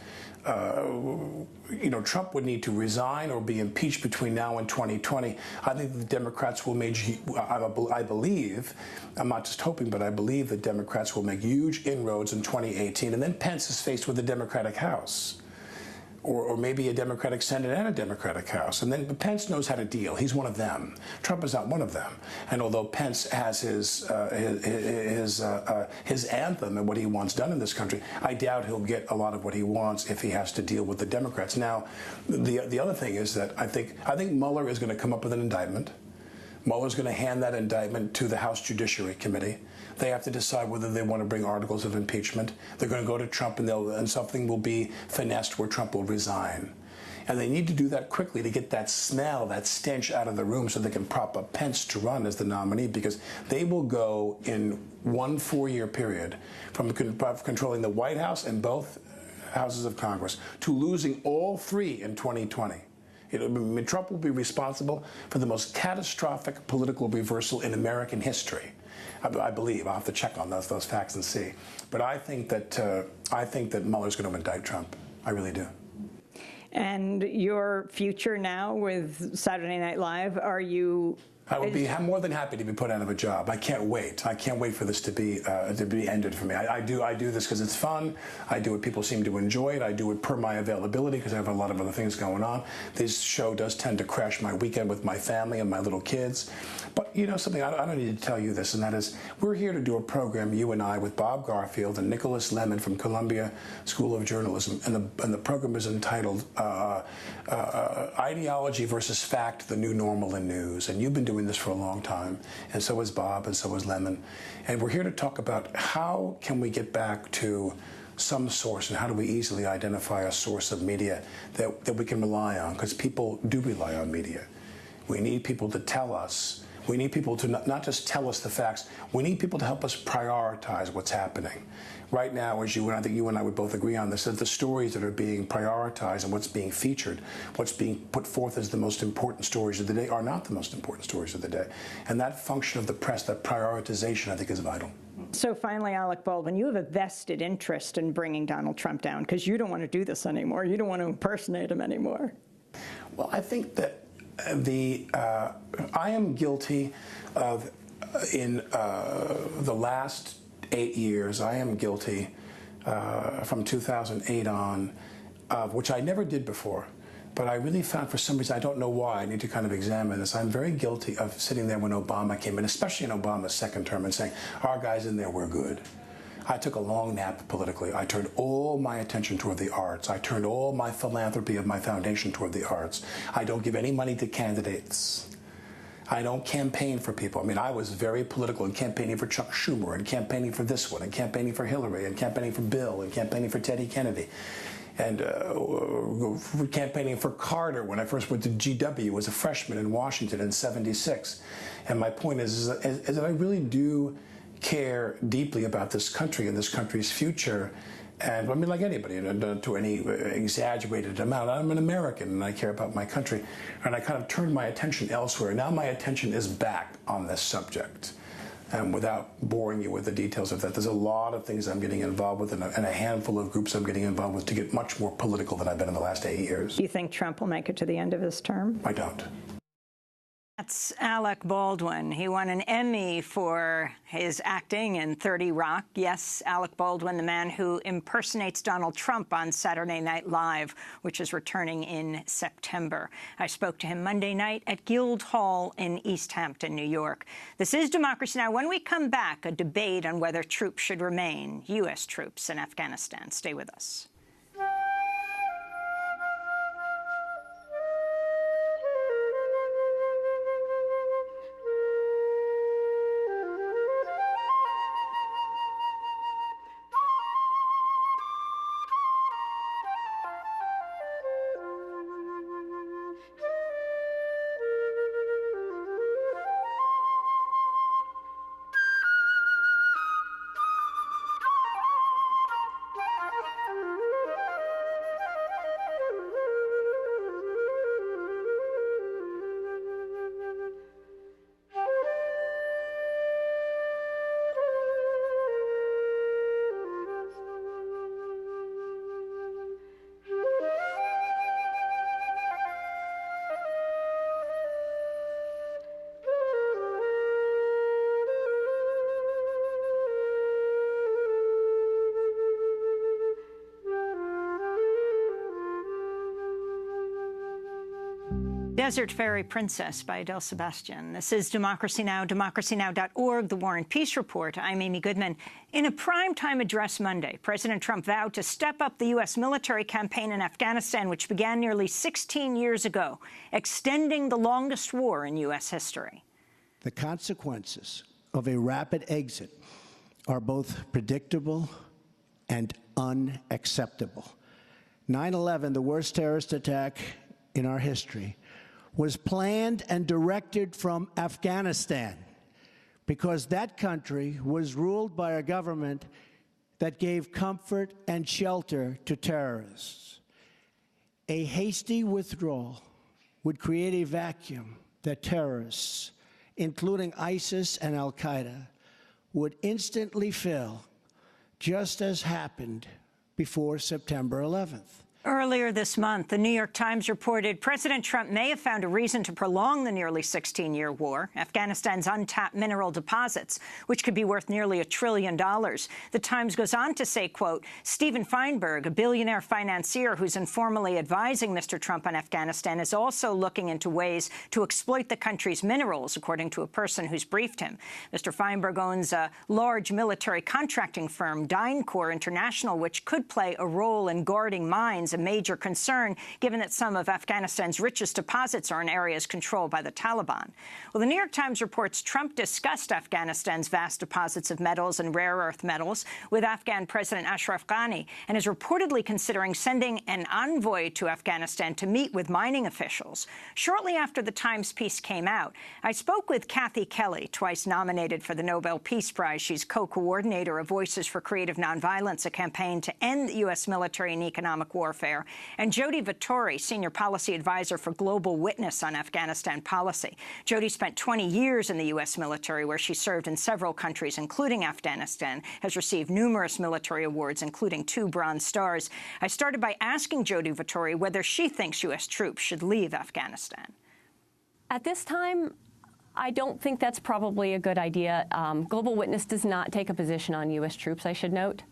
Trump would need to resign or be impeached between now and 2020. I think the Democrats will make, I believe, I'm not just hoping, but I believe that Democrats will make huge inroads in 2018. And then Pence is faced with a Democratic House. Or maybe a Democratic Senate and a Democratic House. And then Pence knows how to deal. He's one of them. Trump is not one of them. And although Pence has his anthem and what he wants done in this country, I doubt he'll get a lot of what he wants if he has to deal with the Democrats. Now, the other thing is that I think Mueller is going to come up with an indictment. Mueller's going to hand that indictment to the House Judiciary Committee. They have to decide whether they want to bring articles of impeachment. They're going to go to Trump, and something will be finessed where Trump will resign. And they need to do that quickly to get that smell, that stench out of the room so they can prop up Pence to run as the nominee, because they will go in 1 4-year period from controlling the White House and both houses of Congress to losing all 3 in 2020. Trump will be responsible for the most catastrophic political reversal in American history. I believe. I'll have to check on those facts and see. But I think that Mueller's going to indict Trump. I really do. And your future now with Saturday Night Live, are you? I would be more than happy to be put out of a job. I can't wait. I can't wait for this to be ended for me. I do this because it's fun. I do it. People seem to enjoy it. I do it per my availability because I have a lot of other things going on. This show does tend to crash my weekend with my family and my little kids. But you know something, I don't need to tell you this, and that is we're here to do a program, you and I, with Bob Garfield and Nicholas Lemon from Columbia School of Journalism, and the program is entitled Ideology versus Fact, the New Normal in News. And you've been doing this for a long time, and so has Bob, and so has Lemon. And we're here to talk about how can we get back to some source, and how do we easily identify a source of media that we can rely on, because people do rely on media. We need people to tell us We need people to not just tell us the facts. We need people to help us prioritize what's happening. Right now, as I think you and I would both agree on this, that the stories that are being prioritized and what's being featured, what's being put forth as the most important stories of the day are not the most important stories of the day. And that function of the press, that prioritization, I think is vital. So finally, Alec Baldwin, you have a vested interest in bringing Donald Trump down because you don't want to do this anymore. You don't want to impersonate him anymore. Well, I think that I am guilty of, in the last 8 years, I am guilty from 2008 on, which I never did before. But I really found, for some reason, I don't know why, I need to kind of examine this. I'm very guilty of sitting there when Obama came in, especially in Obama's second term, and saying, our guys in there were good. I took a long nap politically. I turned all my attention toward the arts. I turned all my philanthropy of my foundation toward the arts. I don't give any money to candidates. I don't campaign for people. I mean, I was very political in campaigning for Chuck Schumer, and campaigning for this one, and campaigning for Hillary, and campaigning for Bill, and campaigning for Teddy Kennedy, and campaigning for Carter when I first went to GW as a freshman in Washington in '76. And my point is that I really do care deeply about this country and this country's future. And I mean, like anybody, to any exaggerated amount. I'm an American and I care about my country. And I kind of turned my attention elsewhere. Now my attention is back on this subject. And without boring you with the details of that, there's a lot of things I'm getting involved with and a handful of groups I'm getting involved with to get much more political than I've been in the last 8 years. Do you think Trump will make it to the end of his term? I don't. That's Alec Baldwin. He won an Emmy for his acting in 30 Rock. Yes, Alec Baldwin, the man who impersonates Donald Trump on Saturday Night Live, which is returning in September. I spoke to him Monday night at Guildhall in East Hampton, New York. This is Democracy Now! When we come back, a debate on whether troops should remain, U.S. troops in Afghanistan. Stay with us. Desert Fairy Princess by Adele Sebastian. This is Democracy Now!, democracynow.org, The War and Peace Report. I'm Amy Goodman. In a primetime address Monday, President Trump vowed to step up the U.S. military campaign in Afghanistan, which began nearly 16 years ago, extending the longest war in U.S. history. The consequences of a rapid exit are both predictable and unacceptable. 9/11, the worst terrorist attack in our history, was planned and directed from Afghanistan because that country was ruled by a government that gave comfort and shelter to terrorists. A hasty withdrawal would create a vacuum that terrorists, including ISIS and al-Qaeda, would instantly fill, just as happened before September 11th. Earlier this month, the New York Times reported President Trump may have found a reason to prolong the nearly 16-year war, Afghanistan's untapped mineral deposits, which could be worth nearly $1 trillion. The Times goes on to say, quote, Steven Feinberg, a billionaire financier who's informally advising Mr. Trump on Afghanistan, is also looking into ways to exploit the country's minerals, according to a person who's briefed him. Mr. Feinberg owns a large military contracting firm, DynCorp International, which could play a role in guarding mines remains a major concern, given that some of Afghanistan's richest deposits are in areas controlled by the Taliban. Well, the New York Times reports Trump discussed Afghanistan's vast deposits of metals and rare earth metals with Afghan President Ashraf Ghani and is reportedly considering sending an envoy to Afghanistan to meet with mining officials. Shortly after the Times piece came out, I spoke with Kathy Kelly, twice nominated for the Nobel Peace Prize. She's co-coordinator of Voices for Creative Nonviolence, a campaign to end U.S. military and economic warfare, and Jody Vittori, senior policy advisor for Global Witness on Afghanistan policy. Jody spent 20 years in the U.S. military, where she served in several countries, including Afghanistan, has received numerous military awards, including 2 Bronze Stars. I started by asking Jody Vittori whether she thinks U.S. troops should leave Afghanistan. At this time, I don't think that's probably a good idea. Global Witness does not take a position on U.S. troops, I should note,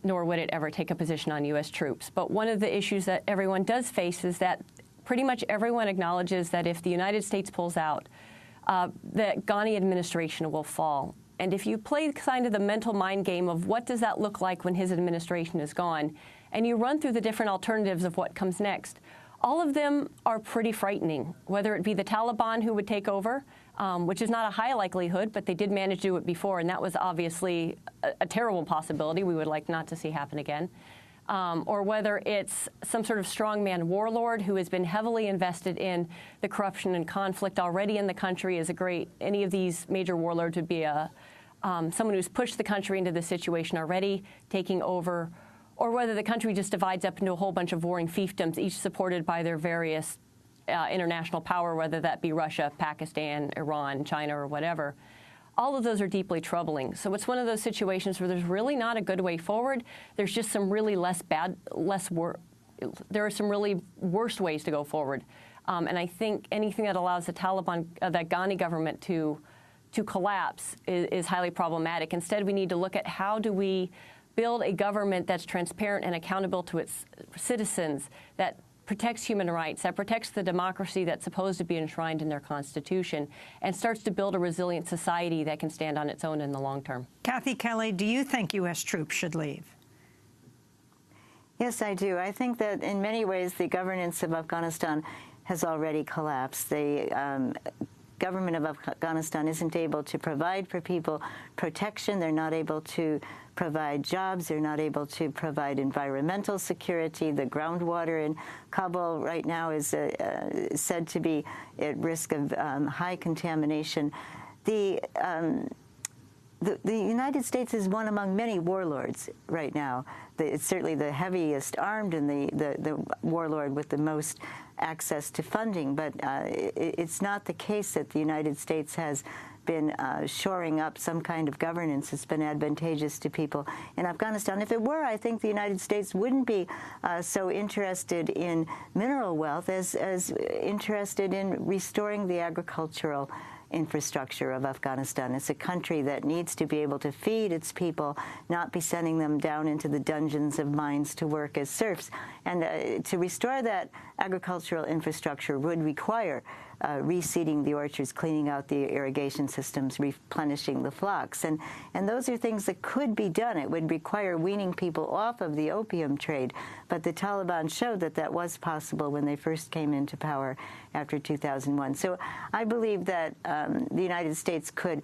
nor would it ever take a position on U.S. troops. But one of the issues that everyone does face is that pretty much everyone acknowledges that if the United States pulls out, the Ghani administration will fall. And if you play kind of the mental mind game of what does that look like when his administration is gone, and you run through the different alternatives of what comes next, all of them are pretty frightening, whether it be the Taliban who would take over, which is not a high likelihood, but they did manage to do it before, and that was obviously a terrible possibility we would like not to see happen again, or whether it's some sort of strongman warlord who has been heavily invested in the corruption and conflict already in the country. Any of these major warlords would be someone who's pushed the country into this situation already, taking over, or whether the country just divides up into a whole bunch of warring fiefdoms, each supported by their various international power, whether that be Russia, Pakistan, Iran, China, or whatever. All of those are deeply troubling. So it's one of those situations where there's really not a good way forward. There's just some really there are some really worse ways to go forward. And I think anything that allows the Taliban, that Ghani government to collapse is highly problematic. Instead, we need to look at how do we build a government that's transparent and accountable to its citizens, that protects human rights, that protects the democracy that's supposed to be enshrined in their Constitution, and starts to build a resilient society that can stand on its own in the long term. Kathy Kelly, do you think U.S. troops should leave? Yes, I do. I think that in many ways the governance of Afghanistan has already collapsed. The government of Afghanistan isn't able to provide for people protection. They're not able to provide jobs. They're not able to provide environmental security. The groundwater in Kabul right now is said to be at risk of high contamination. The United States is one among many warlords right now. It's certainly the heaviest armed and the warlord with the most access to funding, but it's not the case that the United States has been shoring up some kind of governance that's been advantageous to people in Afghanistan. If it were, I think the United States wouldn't be so interested in mineral wealth as interested in restoring the agricultural infrastructure of Afghanistan. It's a country that needs to be able to feed its people, not be sending them down into the dungeons of mines to work as serfs. And to restore that agricultural infrastructure would require reseeding the orchards, cleaning out the irrigation systems, replenishing the flocks. And those are things that could be done. It would require weaning people off of the opium trade. But the Taliban showed that that was possible when they first came into power after 2001. So I believe that the United States could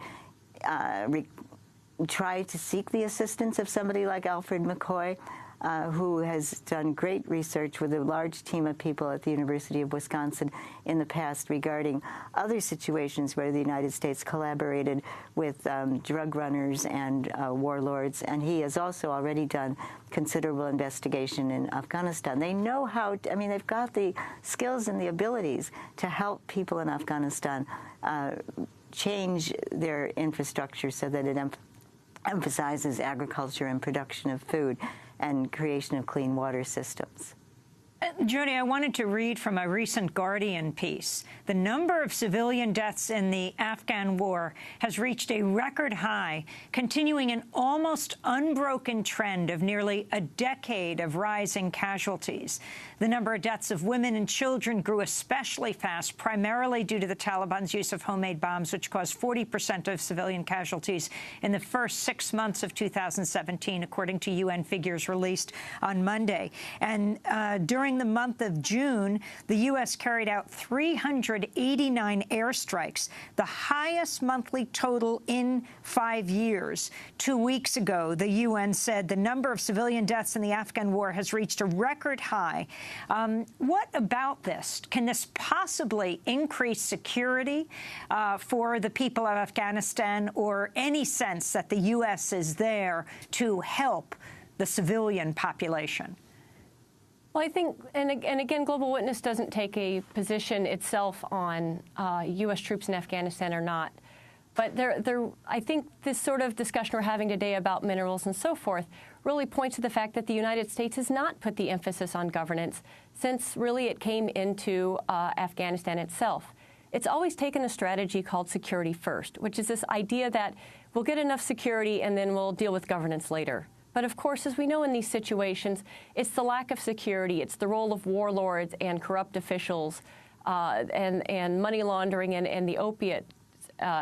try to seek the assistance of somebody like Alfred McCoy, who has done great research with a large team of people at the University of Wisconsin in the past regarding other situations where the United States collaborated with drug runners and warlords. And he has also already done considerable investigation in Afghanistan. They know how, they've got the skills and the abilities to help people in Afghanistan change their infrastructure so that it emphasizes agriculture and production of food and creation of clean water systems. Jody, I wanted to read from a recent Guardian piece. The number of civilian deaths in the Afghan war has reached a record high, continuing an almost unbroken trend of nearly a decade of rising casualties. The number of deaths of women and children grew especially fast, primarily due to the Taliban's use of homemade bombs, which caused 40% of civilian casualties in the first 6 months of 2017, according to UN figures released on Monday. And during the month of June, the U.S. carried out 389 airstrikes, the highest monthly total in 5 years. 2 weeks ago, the UN said the number of civilian deaths in the Afghan war has reached a record high. What about this? Can this possibly increase security for the people of Afghanistan, or any sense that the U.S. is there to help the civilian population? Well, I think, and again, Global Witness doesn't take a position itself on U.S. troops in Afghanistan or not. But I think this sort of discussion we're having today about minerals and so forth really points to the fact that the United States has not put the emphasis on governance since really it came into Afghanistan itself. It's always taken a strategy called security first, which is this idea that we'll get enough security and then we'll deal with governance later. But of course, as we know in these situations, it's the lack of security, it's the role of warlords and corrupt officials and money laundering and the opiate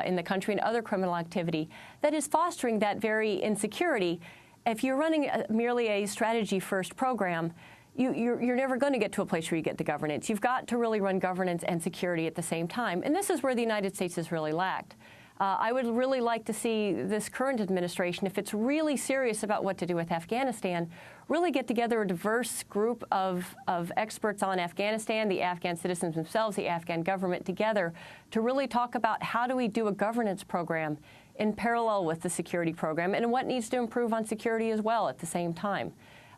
in the country and other criminal activity that is fostering that very insecurity. If you're running merely a strategy-first program, you're never going to get to a place where you get to governance. You've got to really run governance and security at the same time. And this is where the United States has really lacked. I would really like to see this current administration, if it's really serious about what to do with Afghanistan, really get together a diverse group of experts on Afghanistan, the Afghan citizens themselves, the Afghan government together, to really talk about how do we do a governance program in parallel with the security program and what needs to improve on security as well at the same time.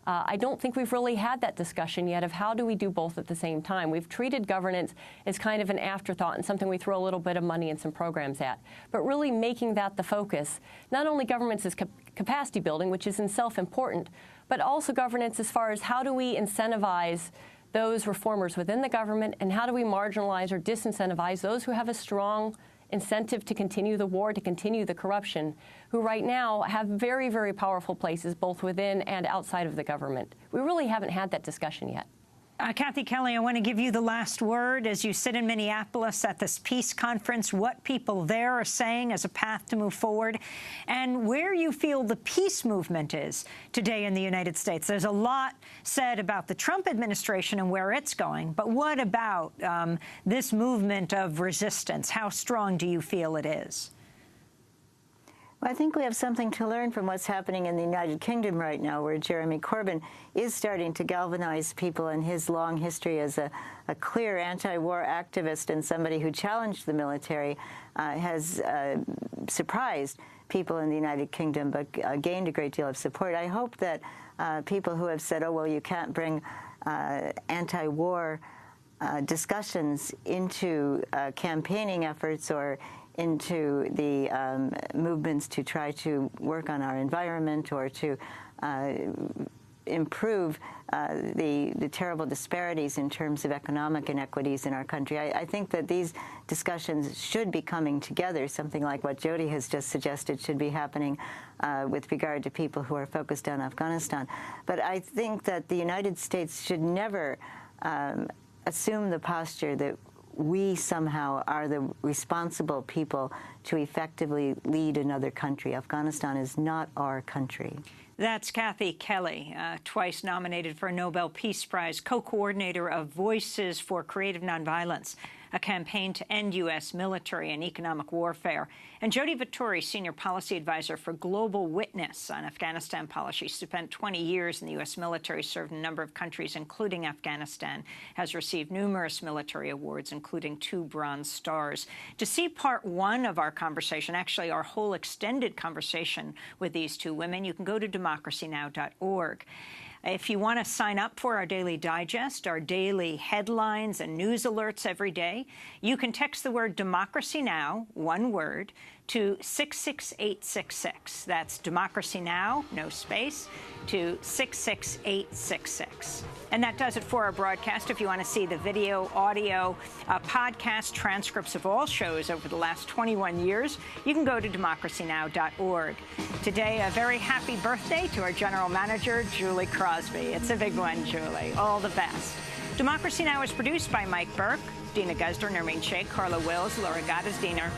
I don't think we've really had that discussion yet of how do we do both at the same time. We've treated governance as kind of an afterthought and something we throw a little bit of money and some programs at. But really making that the focus, not only governance as capacity building, which is in itself important, but also governance as far as how do we incentivize those reformers within the government and how do we marginalize or disincentivize those who have a strong incentive to continue the war, to continue the corruption, who right now have very, very powerful places both within and outside of the government. We really haven't had that discussion yet. Kathy Kelly, I want to give you the last word as you sit in Minneapolis at this peace conference, what people there are saying as a path to move forward, and where you feel the peace movement is today in the United States. There's a lot said about the Trump administration and where it's going, but what about this movement of resistance? How strong do you feel it is? Well, I think we have something to learn from what's happening in the United Kingdom right now, where Jeremy Corbyn is starting to galvanize people in his long history as a clear anti-war activist and somebody who challenged the military, has surprised people in the United Kingdom, but gained a great deal of support. I hope that people who have said, oh, well, you can't bring anti-war discussions into campaigning efforts or into the movements to try to work on our environment or to improve the terrible disparities in terms of economic inequities in our country. I think that these discussions should be coming together. Something like what Jody has just suggested should be happening with regard to people who are focused on Afghanistan. But I think that the United States should never assume the posture that we somehow are the responsible people to effectively lead another country. Afghanistan is not our country. That's Kathy Kelly, twice nominated for a Nobel Peace Prize, co-coordinator of Voices for Creative Nonviolence, a campaign to end U.S. military and economic warfare, and Jody Vittori, senior policy advisor for Global Witness on Afghanistan policy. She spent 20 years in the U.S. military, served in a number of countries, including Afghanistan, has received numerous military awards, including 2 Bronze Stars. To see part 1 of our conversation, actually our whole extended conversation with these 2 women, you can go to DemocracyNow.org. If you want to sign up for our daily digest, our daily headlines and news alerts every day, you can text the word Democracy Now, one word, to 66866. That's Democracy Now!, no space, to 66866. And that does it for our broadcast. If you want to see the video, audio, podcast, transcripts of all shows over the last 21 years, you can go to democracynow.org. Today, a very happy birthday to our general manager, Julie Crosby. It's a big one, Julie. All the best. Democracy Now! Is produced by Mike Burke, Dina Guzder, Nermeen Sheikh, Carla Wills, Laura Gottesdiener,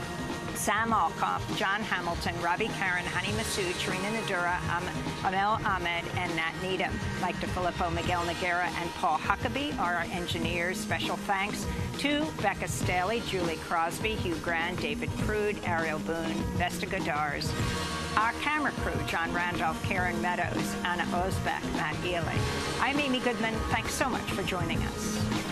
Sam Alcoff, John Hamilton, Robbie Karen, Hani Massoud, Sharina Nadura, Amel Ahmed, and Nat Needham. Mike DeFilippo, Miguel Noguera, and Paul Huckabee are our engineers. Special thanks to Becca Staley, Julie Crosby, Hugh Grant, David Prude, Ariel Boone, Vesta Godars. Our camera crew, John Randolph, Karen Meadows, Anna Osbeck, Matt Ely. I'm Amy Goodman. Thanks so much for joining us.